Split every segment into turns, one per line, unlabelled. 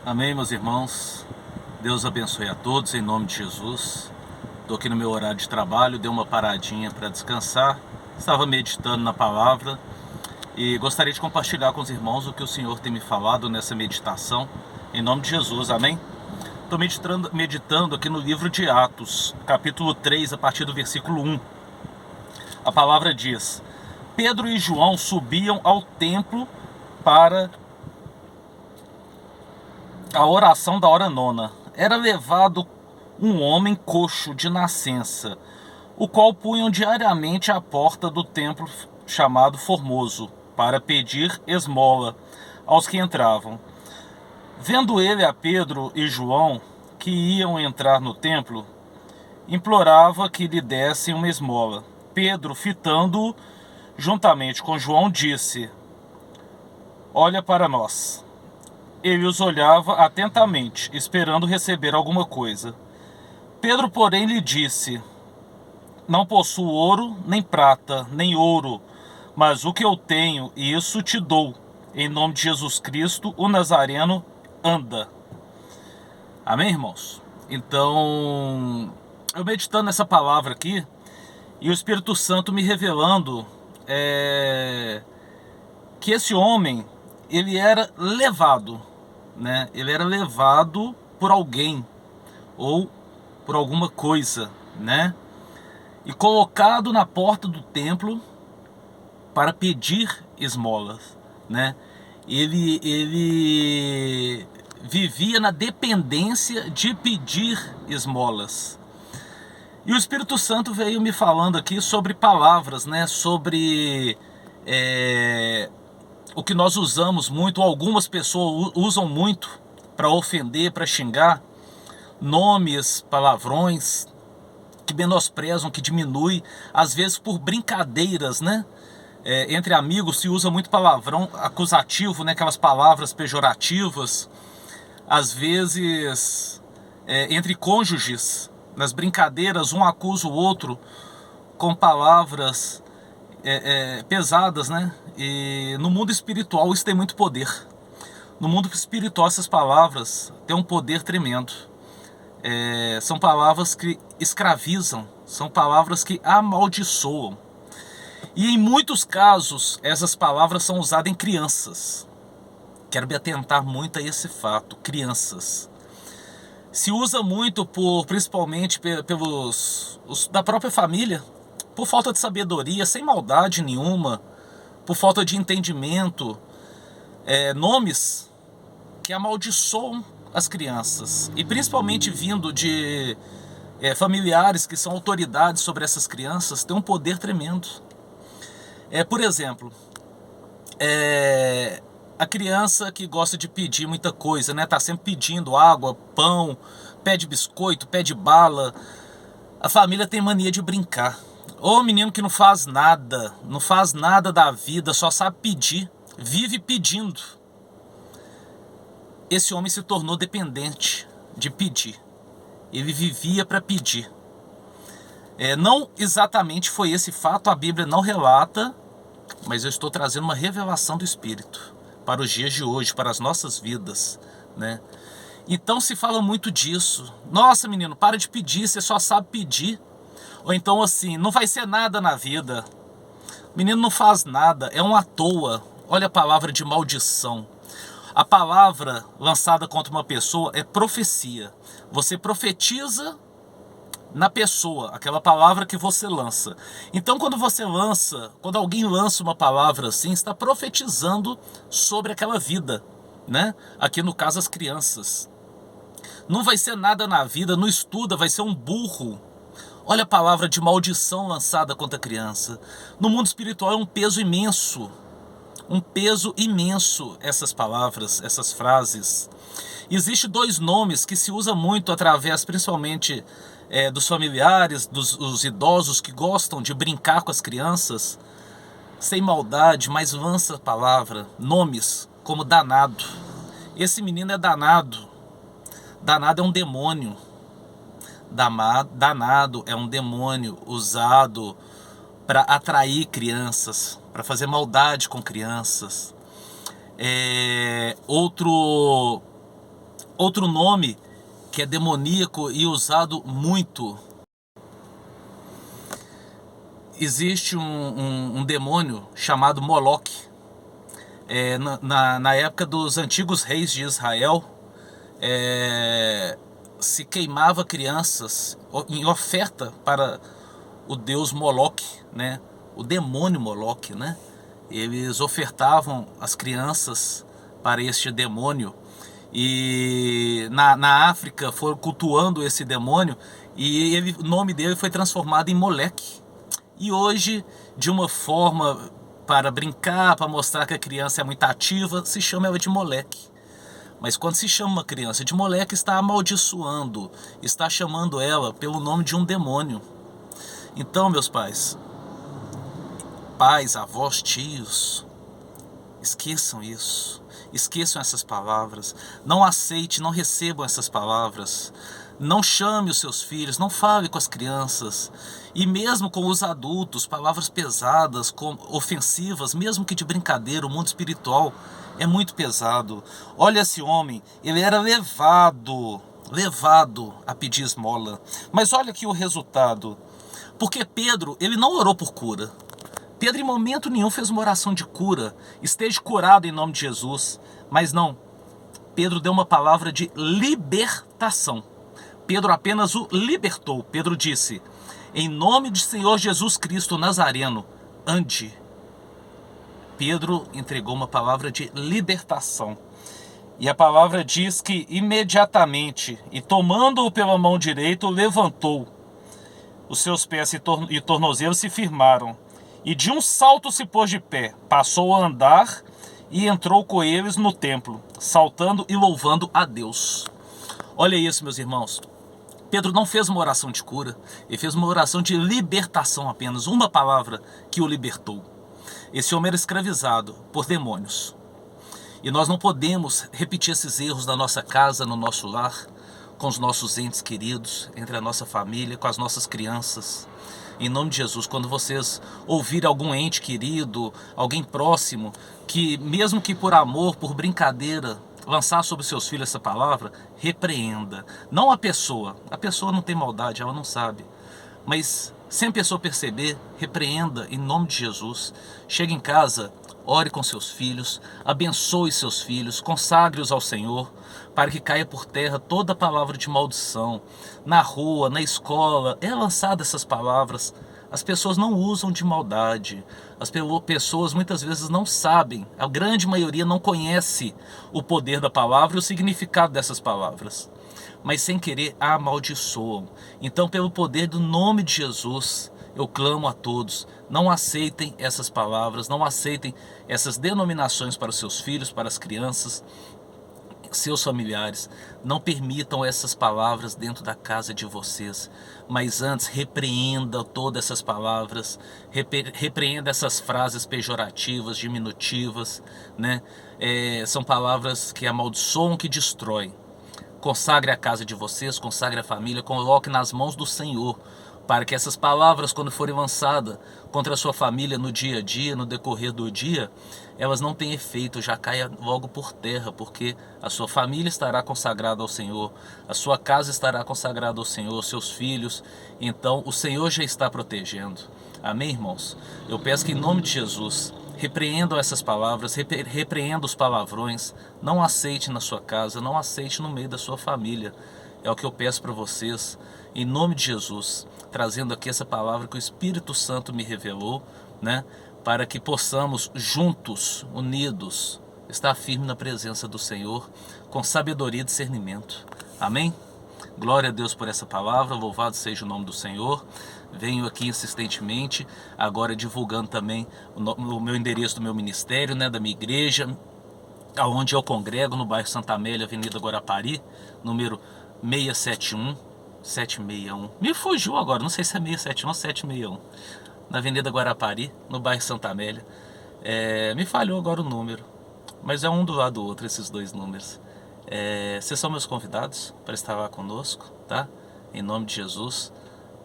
Amém, meus irmãos. Deus abençoe a todos, em nome de Jesus. Estou aqui no meu horário de trabalho, dei uma paradinha para descansar. Estava meditando na palavra e gostaria de compartilhar com os irmãos o que o Senhor tem me falado nessa meditação, em nome de Jesus, amém? Estou meditando aqui no livro de Atos, capítulo 3, a partir do versículo 1. A palavra diz: Pedro e João subiam ao templo para a oração da hora nona. Era levado um homem coxo de nascença, o qual punham diariamente à porta do templo chamado Formoso, para pedir esmola aos que entravam. Vendo ele a Pedro e João, que iam entrar no templo, implorava que lhe dessem uma esmola. Pedro, fitando-o juntamente com João, disse: Olha para nós. Ele os olhava atentamente, esperando receber alguma coisa. Pedro, porém, lhe disse: Não possuo ouro, nem prata, nem ouro, mas o que eu tenho, isso te dou. Em nome de Jesus Cristo, o Nazareno, anda. Amém, irmãos? Então, eu meditando nessa palavra aqui, e o Espírito Santo me revelando que esse homem, ele era levado, né? Ele era levado por alguém ou por alguma coisa, né? E colocado na porta do templo para pedir esmolas, né? Ele vivia na dependência de pedir esmolas. E o Espírito Santo veio me falando aqui sobre palavras, né? Sobre o que nós usamos muito, algumas pessoas usam muito para ofender, para xingar, nomes, palavrões que menosprezam, que diminuem, às vezes por brincadeiras, né? Entre amigos se usa muito palavrão acusativo, né? Aquelas palavras pejorativas. Às vezes, entre cônjuges, nas brincadeiras, um acusa o outro com palavras pesadas, né? E no mundo espiritual isso tem muito poder. No mundo espiritual essas palavras têm um poder tremendo. São palavras que escravizam, são palavras que amaldiçoam. E em muitos casos essas palavras são usadas em crianças. Quero me atentar muito a esse fato, crianças. Se usa muito principalmente pelos da própria família, por falta de sabedoria, sem maldade nenhuma, por falta de entendimento, nomes que amaldiçoam as crianças, e principalmente vindo de familiares que são autoridades sobre essas crianças, tem um poder tremendo. Por exemplo, a criança que gosta de pedir muita coisa, né? Tá sempre pedindo água, pão, pede biscoito, pede bala. A família tem mania de brincar. Ô menino que não faz nada da vida, só sabe pedir, vive pedindo. Esse homem se tornou dependente de pedir. Ele vivia para pedir. Não exatamente foi esse fato, a Bíblia não relata, mas eu estou trazendo uma revelação do Espírito para os dias de hoje, para as nossas vidas, né? Então se fala muito disso. Nossa, menino, para de pedir, você só sabe pedir. Ou então assim, não vai ser nada na vida. Menino não faz nada, é um à toa. Olha a palavra de maldição. A palavra lançada contra uma pessoa é profecia. Você profetiza na pessoa, aquela palavra que você lança. Então quando alguém lança uma palavra assim, está profetizando sobre aquela vida, né? Aqui no caso as crianças. Não vai ser nada na vida, não estuda, vai ser um burro. Olha a palavra de maldição lançada contra a criança. No mundo espiritual é um peso imenso essas palavras, essas frases. Existem dois nomes que se usa muito através, principalmente, dos familiares, dos idosos que gostam de brincar com as crianças, sem maldade, mas lança a palavra, nomes como danado. Esse menino é danado. Danado é um demônio. Danado é um demônio usado para atrair crianças, para fazer maldade com crianças. Outro Outro nome que é demoníaco e usado muito. Existe um demônio chamado Moloque. Na época dos antigos reis de Israel, se queimava crianças em oferta para o deus Moloque, né? O demônio Moloque, né? Eles ofertavam as crianças para este demônio. E na África foram cultuando esse demônio e o nome dele foi transformado em Moleque. E hoje, de uma forma para brincar, para mostrar que a criança é muito ativa, se chama ela de moleque. Mas quando se chama uma criança de moleque, está amaldiçoando, está chamando ela pelo nome de um demônio. Então, meus pais, avós, tios, esqueçam isso. Esqueçam essas palavras. Não aceite, não recebam essas palavras. Não chame os seus filhos, não fale com as crianças. E mesmo com os adultos, palavras pesadas, ofensivas, mesmo que de brincadeira, o mundo espiritual é muito pesado. Olha esse homem, ele era levado a pedir esmola. Mas olha aqui o resultado. Porque Pedro, ele não orou por cura. Pedro em momento nenhum fez uma oração de cura. Esteja curado em nome de Jesus. Mas não. Pedro deu uma palavra de libertação. Pedro apenas o libertou. Pedro disse: em nome do Senhor Jesus Cristo Nazareno, ande. Pedro entregou uma palavra de libertação. E a palavra diz que imediatamente, e tomando-o pela mão direita, o levantou. Os seus pés e tornozelos se firmaram. E de um salto se pôs de pé, passou a andar e entrou com eles no templo, saltando e louvando a Deus. Olha isso, meus irmãos. Pedro não fez uma oração de cura, ele fez uma oração de libertação apenas, uma palavra que o libertou. Esse homem era escravizado por demônios. E nós não podemos repetir esses erros na nossa casa, no nosso lar, com os nossos entes queridos, entre a nossa família, com as nossas crianças. Em nome de Jesus, quando vocês ouvirem algum ente querido, alguém próximo, que mesmo que por amor, por brincadeira, lançar sobre seus filhos essa palavra, repreenda. Não a pessoa não tem maldade, ela não sabe. Mas sem a pessoa perceber, repreenda em nome de Jesus. Chegue em casa, ore com seus filhos, abençoe seus filhos, consagre-os ao Senhor, para que caia por terra toda palavra de maldição. Na rua, na escola, é lançada essas palavras. As pessoas não usam de maldade. As pessoas muitas vezes não sabem, a grande maioria não conhece o poder da palavra e o significado dessas palavras. Mas sem querer amaldiçoam. Então, pelo poder do nome de Jesus, eu clamo a todos, não aceitem essas palavras, não aceitem essas denominações para os seus filhos, para as crianças, seus familiares. Não permitam essas palavras dentro da casa de vocês, mas antes repreenda todas essas palavras, repreenda essas frases pejorativas, diminutivas, né? São palavras que amaldiçoam, que destroem. Consagre a casa de vocês, consagre a família, coloque nas mãos do Senhor, para que essas palavras, quando forem lançadas contra a sua família no dia a dia, no decorrer do dia, elas não têm efeito, já caia logo por terra, porque a sua família estará consagrada ao Senhor, a sua casa estará consagrada ao Senhor, seus filhos. Então o Senhor já está protegendo. Amém, irmãos? Eu peço que em nome de Jesus, repreendam essas palavras, repreendam os palavrões, não aceite na sua casa, não aceite no meio da sua família. É o que eu peço para vocês, em nome de Jesus, trazendo aqui essa palavra que o Espírito Santo me revelou, né? Para que possamos juntos, unidos, estar firme na presença do Senhor, com sabedoria e discernimento. Amém? Glória a Deus por essa palavra, louvado seja o nome do Senhor. Venho aqui insistentemente, agora divulgando também o meu endereço do meu ministério, né, da minha igreja, aonde eu congrego, no bairro Santa Amélia, Avenida Guarapari, número 761. Me fugiu agora, não sei se é 671 ou 761. Na Avenida Guarapari, no bairro Santa Amélia. Me falhou agora o número, mas é um do lado do outro, esses dois números. Vocês são meus convidados para estar lá conosco, tá? Em nome de Jesus,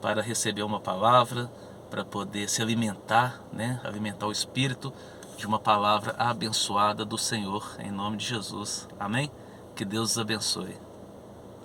para receber uma palavra, para poder se alimentar, né? Alimentar o Espírito de uma palavra abençoada do Senhor, em nome de Jesus. Amém? Que Deus os abençoe.